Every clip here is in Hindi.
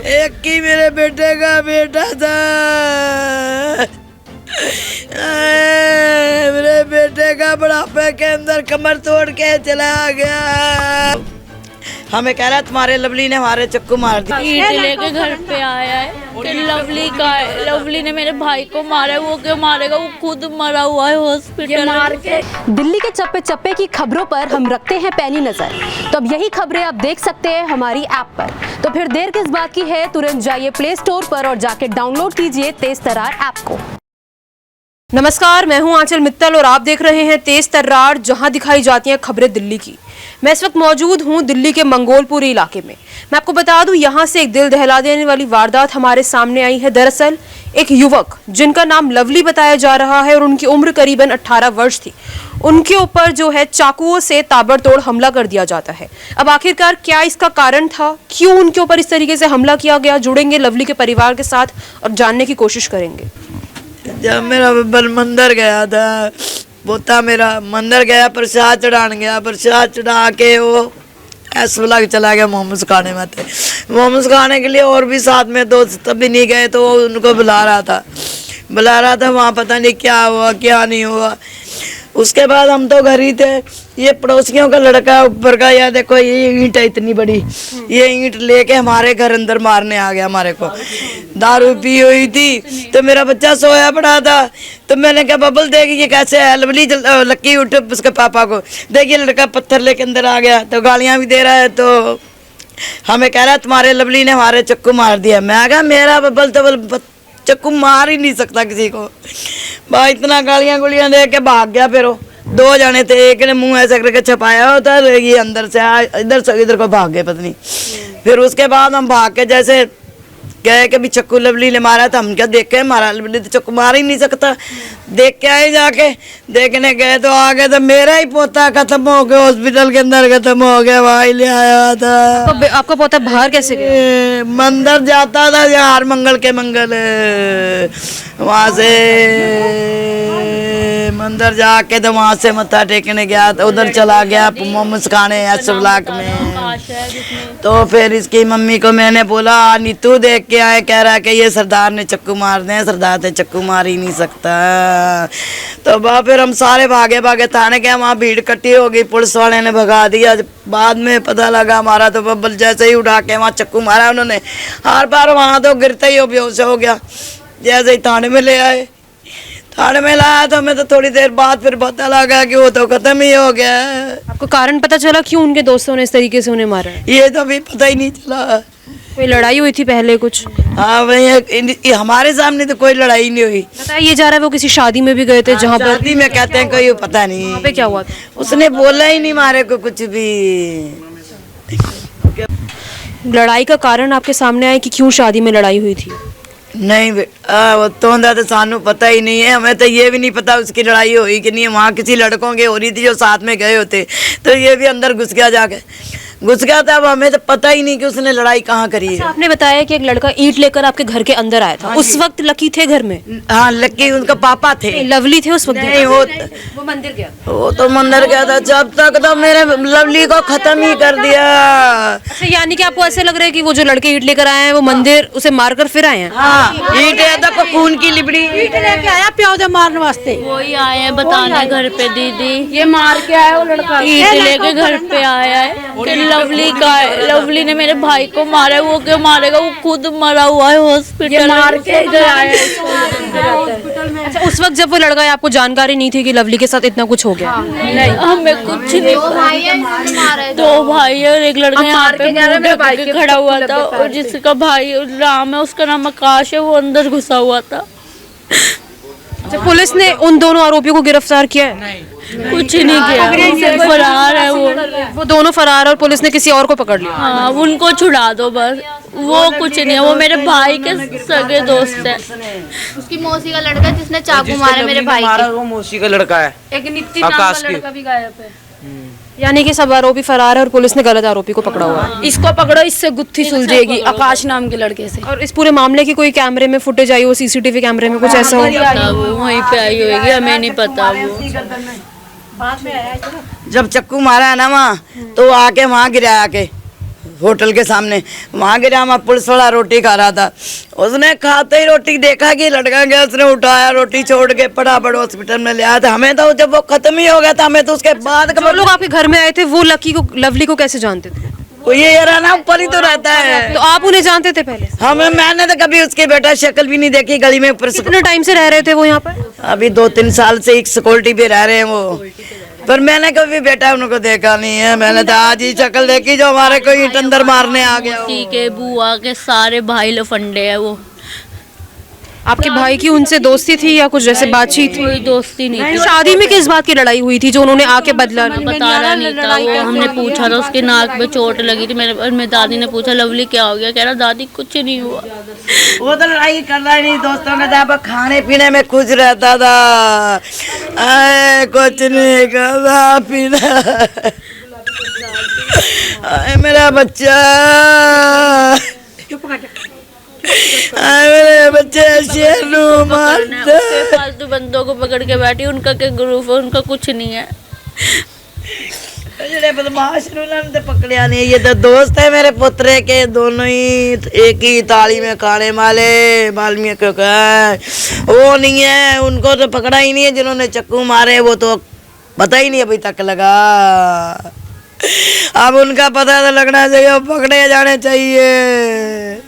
एक ही मेरे बेटे का बेटा था। मेरे बेटे का बुढ़ापे के अंदर कमर तोड़ के चला गया। हमें कह रहा तुम्हारे लवली ने हमारे चक्कू मार दिया। ईंट लेके घर पे आया है कि लवली ने मेरे भाई को मारा है। वो क्यों मारेगा, वो खुद मरा हुआ है हॉस्पिटल मार के। दिल्ली के चप्पे चप्पे की खबरों पर हम रखते हैं पैनी नजर। तो अब यही खबरें आप देख सकते हैं हमारी ऐप पर। तो फिर देर किस बात की है, तुरंत जाइए प्ले स्टोर पर और जाके डाउनलोड कीजिए तेज तर्रार ऐप को। नमस्कार, मैं हूं आंचल मित्तल और आप देख रहे हैं तेज तर्रार, जहां दिखाई जाती हैं खबरें दिल्ली की। मैं इस वक्त मौजूद हूं दिल्ली के मंगोलपुरी इलाके में। मैं आपको बता दूं, यहां से एक दिल दहला देने वाली वारदात हमारे सामने आई है। दरअसल एक युवक जिनका नाम लवली बताया जा रहा है और उनकी उम्र करीबन 18 वर्ष थी, उनके ऊपर जो है चाकुओं से ताबड़तोड़ हमला कर दिया जाता है। अब आखिरकार क्या इसका कारण था, क्यों उनके ऊपर इस तरीके से हमला किया गया, जुड़ेंगे लवली के परिवार के साथ और जानने की कोशिश करेंगे। जब मेरा बब्बर मंदिर गया था, पोता मेरा मंदिर गया, प्रसाद चढ़ान गया, प्रसाद चढ़ा के वो ऐसा चला गया मोमोज खाने में थे। मोमोज खाने के लिए और भी साथ में दोस्त तभी नहीं गए, तो वो उनको बुला रहा था। वहाँ पता नहीं क्या हुआ क्या नहीं हुआ। उसके बाद हम तो घर ही थे। ये पड़ोसियों का लड़का ऊपर का, या देखो ये ईंट है इतनी बड़ी, ये ईंट लेके हमारे घर अंदर मारने आ गया। हमारे को दारू पी हुई थी तो मेरा बच्चा सोया पड़ा था, तो मैंने कहा बबल देख ये कैसे है। लवली लक्की उठ उसके पापा को, देखिए लड़का पत्थर लेके अंदर आ गया, तो गालियाँ भी दे रहा है। तो हमें कह रहा है तुम्हारे लवली ने हमारे चक्कू मार दिया। मैं कहा मेरा बबल तो चक्कू मार ही नहीं सकता किसी को। भाई इतना गालियाँ गुलियाँ दे के भाग गया। फिर वो 2 जने थे, एक ने मुंह ऐसा करके छपाया होता, ये अंदर से इधर से इधर को भाग गए पत्नी। फिर उसके बाद हम भाग के जैसे गए कि भी चक्कू लवली ने मारा था। हम क्या देख के मारा, लवली तो चक्कू मार ही नहीं सकता। देख के आए, जाके देखने गए तो आ गए तो मेरा ही पोता खत्म हो गया, हॉस्पिटल के अंदर खत्म हो गया। भाई ले आया था। तो आपका पोता बाहर कैसे गया? मंदिर जाता था यार, मंगल के मंगल, वहाँ से मंदिर जाके तो वहाँ से मत्था टेकने गया, तो उधर चला गया मोमोज खाने ऐसे ब्लॉक में। तो फिर इसकी मम्मी को मैंने बोला नीतू देख के आए, कह रहा कि ये सरदार ने चक्कू मार दे। सरदार ने चक्कू मार ही नहीं सकता। तो फिर हम सारे भागे थाने गए, वहाँ भीड़ इकट्ठी हो गई, पुलिस वाले ने भगा दिया। बाद में पता लगा हमारा तो बब्बल जैसे ही उठा के वहाँ चक्कू मारा उन्होंने, हर बार वहाँ तो गिरते ही बेहोश हो गया। जैसे ही थाने में ले आए, थाने में लाया तो हमें तो थोड़ी देर बाद फिर पता लगा कि वो तो खत्म ही हो गया। आपको कारण पता चला क्यों उनके दोस्तों ने इस तरीके से उन्हें मारा? ये तो अभी पता ही नहीं चला। कोई लड़ाई हुई थी पहले कुछ? हाँ भाई, हमारे सामने तो कोई लड़ाई नहीं हुई। बताया ये जा रहा है वो किसी शादी में भी गए थे, जहाँ पर शादी में कहते हैं कोई पता नहीं। वहाँ पे क्या हुआ था? उसने बोला ही नहीं मारे को कुछ भी। लड़ाई का कारण आपके सामने आया कि क्यों शादी में लड़ाई हुई थी? नहीं वो तो सानू पता ही नहीं है। हमें तो ये भी नहीं पता उसकी लड़ाई हुई कि नहीं। वहाँ किसी लड़कों की हो रही थी जो साथ में गए होते, तो ये भी अंदर घुस गया था। अब हमें तो पता ही नहीं कि उसने लड़ाई कहाँ करी है। अच्छा, आपने बताया कि एक लड़का ईंट लेकर आपके घर के अंदर आया था। उस वक्त लकी थे घर में? हाँ, लकी उनका पापा थे। लवली थे उस वक्त? नहीं, वो मंदिर गया। वो तो मंदिर गया था। जब तक तो मेरे लवली को खत्म ही कर दिया। अच्छा, यानी कि आपको ऐसे लग रहा है कि वो जो लड़के ईंट लेकर आए हैं वो मंदिर उसे मारकर फिर आए हैं? हाँ, ईंट तो खून की लिबड़ी ईंट लेके आया प्याज मारने वास्ते। वही आए हैं बताने घर पे, दीदी ये मार के आया वो लड़का, ईंट लेके घर पे आया है कि लवली ने मेरे भाई को मारा है। वो क्यों मारेगा, वो खुद मरा हुआ है हॉस्पिटल मार के इधर आया। अच्छा, उस वक्त जब वो लड़का है आपको जानकारी नहीं थी कि लवली के साथ इतना कुछ हो गया? नहीं, हमें कुछ नहीं पता। 2 भाई है और एक लड़का यहाँ पे खड़ा हुआ था, और जिसका भाई राम है उसका नाम आकाश है, वो अंदर घुसा हुआ था। अच्छा, पुलिस ने उन दोनों आरोपियों को गिरफ्तार किया है? कुछ नहीं किया, फरार है वो दोनों फरार, और पुलिस ने किसी और को पकड़ लिया? हाँ, उनको छुड़ा दो बस। वो कुछ नहीं है, वो मेरे भाई के सगे दोस्त है। उसकी मौसी का लड़का है जिसने चाकू मारा मेरे भाई को। वो मौसी का लड़का है। एक नित्य नाम का लड़का भी गायब है। यानी कि सब आरोपी फरार है और पुलिस ने गलत आरोपी को पकड़ा हुआ है। इसको पकड़ो, इससे गुत्थी सुलझेगी आकाश नाम के लड़के से। और इस पूरे मामले की कोई कैमरे में फुटेज आई हो, सीसीटीवी कैमरे में कुछ ऐसा हो? वो वहीं पे आई होगी, हमें नहीं पता। वो जब चक्कू मारा है ना वहाँ, तो आके वहाँ गिराया के होटल के सामने, वहाँ गिरा। मैं पुलिस वाला रोटी खा रहा था, उसने खाते ही रोटी देखा कि लड़का गया, उसने उठाया रोटी छोड़ के फटाफट हॉस्पिटल में ले आया था। हमें तो जब वो खत्म ही हो गया था, हमें तो उसके बाद जो लोग आपके घर में आए थे वो लवली को कैसे जानते थे? वो ये रहना ऊपर ही तो रहता है। तो आप उन्हें जानते थे पहले? मैंने तो कभी उसके बेटा शक्ल भी नहीं देखी। गली में कितने टाइम से रह रहे थे वो यहाँ पर? अभी 2-3 साल से एक सिक्योरिटी पे रह रहे हैं वो, पर मैंने कभी बेटा उनको देखा नहीं है। मैंने तो आज ही शक्ल देखी जो हमारे को ईंट अंदर मारने आ गया। ठीक है, बुआ के सारे भाई लफंडे है वो। आपके भाई की उनसे दोस्ती थी या कुछ जैसे बातचीत? कोई दोस्ती नहीं थी। शादी में किस बात की लड़ाई हुई थी जो उन्होंने आके बदला? बताया नहीं था वो। हमने पूछा था, उसके नाक पे चोट लगी थी। मेरे दादी ने पूछा लवली क्या हो गया, कह रहा दादी कुछ नहीं हुआ। वो तो लड़ाई करना ही नहीं, दोस्तों के साथ खाने पीने में खुश रहता था। कुछ नहीं खाना पीना। मेरा बच्चा, मेरे बच्चे शेरू मारते। फालतू बंदों को पकड़ के बैठी, उनका क्या ग्रुप है, उनका कुछ नहीं है। बदमाश ने पकड़िया नहीं। ये तो दोस्त है मेरे पुत्रे के, दोनों ही एक ही ताली में खाने वाले वाल्मीकि का। वो नहीं है, उनको तो पकड़ा ही नहीं है। जिन्होंने चक्कू मारे वो तो पता ही नहीं अभी तक लगा। अब उनका पता तो लगना चाहिए, पकड़े जाने चाहिए।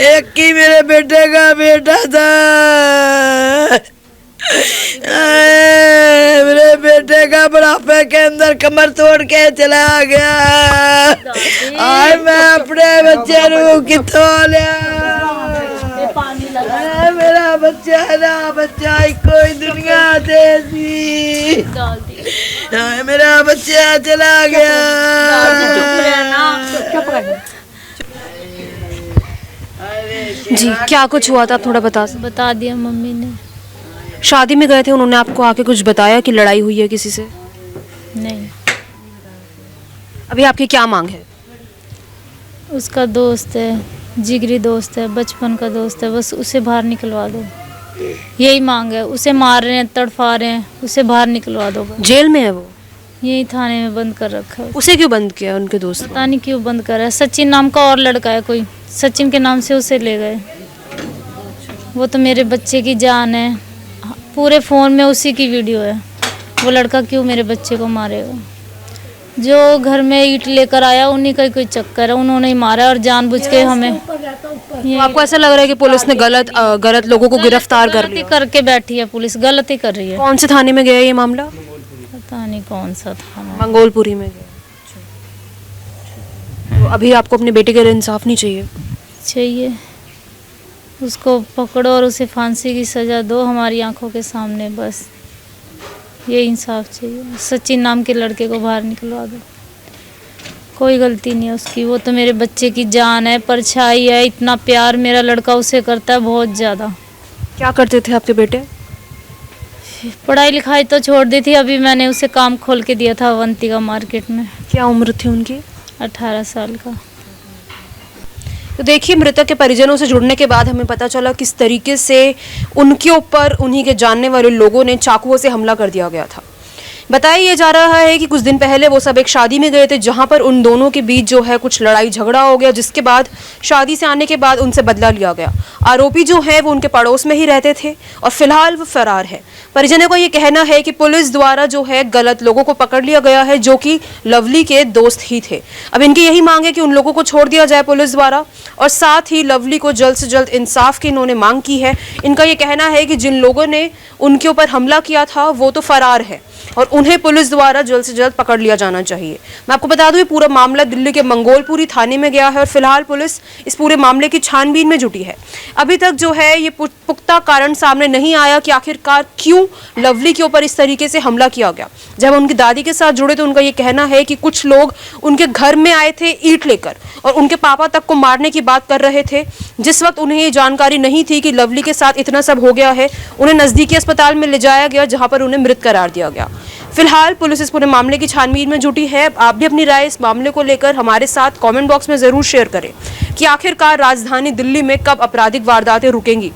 एक ही मेरे बेटे का बेटा था। मेरे बेटे का बुढ़ापे के अंदर कमर तोड़ के चला गया। आज मैं अपने बच्चे रू किथों लिया। मेरा बच्चा ना बच्चा कोई दुनिया देसी। मेरा बच्चा चला गया। जी क्या कुछ हुआ था, आप थोड़ा बता दिया मम्मी ने। शादी में गए थे, उन्होंने आपको आके कुछ बताया कि लड़ाई हुई है किसी से? नहीं। अभी आपकी क्या मांग है? उसका दोस्त है, जिगरी दोस्त है, बचपन का दोस्त है, बस उसे बाहर निकलवा दो, यही मांग है। उसे मार रहे हैं, तड़फा रहे हैं, उसे बाहर निकलवा दो। जेल में है वो? यही थाने में बंद कर रखा है। उसे क्यों बंद किया उनके दोस्त? पता नहीं क्यों बंद करा है। सचिन नाम का और लड़का है कोई, सचिन के नाम से उसे ले गए। वो तो मेरे बच्चे की जान है, पूरे फ़ोन में उसी की वीडियो है। वो लड़का क्यों मेरे बच्चे को मारेगा? जो घर में ईंट लेकर आया उन्हीं का ही कोई चक्कर है, उन्होंने ही मारा और जानबूझ के हमें। तो आपको ऐसा लग रहा है कि पुलिस ने गलत लोगों को गिरफ्तार कर लिया? करके बैठी है पुलिस, गलत ही कर रही है। कौन से थाने में गया ये मामला? पता नहीं कौन सा थाना। मंगोलपुरी में गया। तो अभी आपको अपने बेटे के लिए इंसाफ नहीं चाहिए? चाहिए, उसको पकड़ो और उसे फांसी की सज़ा दो हमारी आंखों के सामने, बस ये इंसाफ चाहिए। सचिन नाम के लड़के को बाहर निकलवा दो। कोई गलती नहीं है उसकी, वो तो मेरे बच्चे की जान है, परछाई है। इतना प्यार मेरा लड़का उसे करता है, बहुत ज़्यादा। क्या करते थे आपके बेटे? पढ़ाई लिखाई तो छोड़ दी थी, अभी मैंने उसे काम खोल के दिया था अवंतिका मार्केट में। क्या उम्र थी उनकी? 18 साल का। तो देखिए, मृतक के परिजनों से जुड़ने के बाद हमें पता चला किस तरीके से उनके ऊपर उन्हीं के जानने वाले लोगों ने चाकुओं से हमला कर दिया गया था। बताया ये जा रहा है कि कुछ दिन पहले वो सब एक शादी में गए थे, जहां पर उन दोनों के बीच जो है कुछ लड़ाई झगड़ा हो गया, जिसके बाद शादी से आने के बाद उनसे बदला लिया गया। आरोपी जो है वो उनके पड़ोस में ही रहते थे और फिलहाल वो फरार है। परिजनों का ये कहना है कि पुलिस द्वारा जो है गलत लोगों को पकड़ लिया गया है, जो कि लवली के दोस्त ही थे। अब इनकी यही मांग है कि उन लोगों को छोड़ दिया जाए पुलिस द्वारा, और साथ ही लवली को जल्द से जल्द इंसाफ की इन्होंने मांग की है। इनका ये कहना है कि जिन लोगों ने उनके ऊपर हमला किया था वो तो फरार है और उन्हें पुलिस द्वारा जल्द से जल्द पकड़ लिया जाना चाहिए। मैं आपको बता दूं, ये पूरा मामला दिल्ली के मंगोलपुरी थाने में गया है और फिलहाल पुलिस इस पूरे मामले की छानबीन में जुटी है। अभी तक जो है ये पुख्ता कारण सामने नहीं आया कि आखिरकार क्यों लवली के ऊपर इस तरीके से हमला किया गया। जब उनकी दादी के साथ जुड़े तो उनका ये कहना है कि कुछ लोग उनके घर में आए थे ईंट लेकर और उनके पापा तक को मारने की बात कर रहे थे। जिस वक्त उन्हें ये जानकारी नहीं थी कि लवली के साथ इतना सब हो गया है, उन्हें नज़दीकी अस्पताल में ले जाया गया, जहाँ पर उन्हें मृत करार दिया गया। फिलहाल पुलिस इस पूरे मामले की छानबीन में जुटी है। आप भी अपनी राय इस मामले को लेकर हमारे साथ कमेंट बॉक्स में ज़रूर शेयर करें कि आखिरकार राजधानी दिल्ली में कब आपराधिक वारदातें रुकेंगी,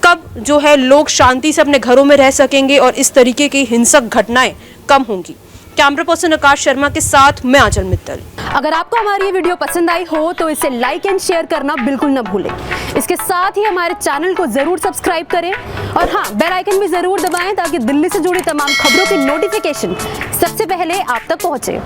कब तब जो है लोग शांति से अपने घरों में रह सकेंगे और इस तरीके की हिंसक घटनाएं कम होंगी। कैमरा पर्सन आकाश शर्मा के साथ मैं आंचल मित्तल। अगर आपको हमारी ये वीडियो पसंद आई हो तो इसे लाइक एंड शेयर करना बिल्कुल न भूलें। इसके साथ ही हमारे चैनल को जरूर सब्सक्राइब करें और हाँ, बेल आइकन भी जरूर दबाएं ताकि दिल्ली से जुड़ी तमाम खबरों की नोटिफिकेशन सबसे पहले आप तक पहुंचे।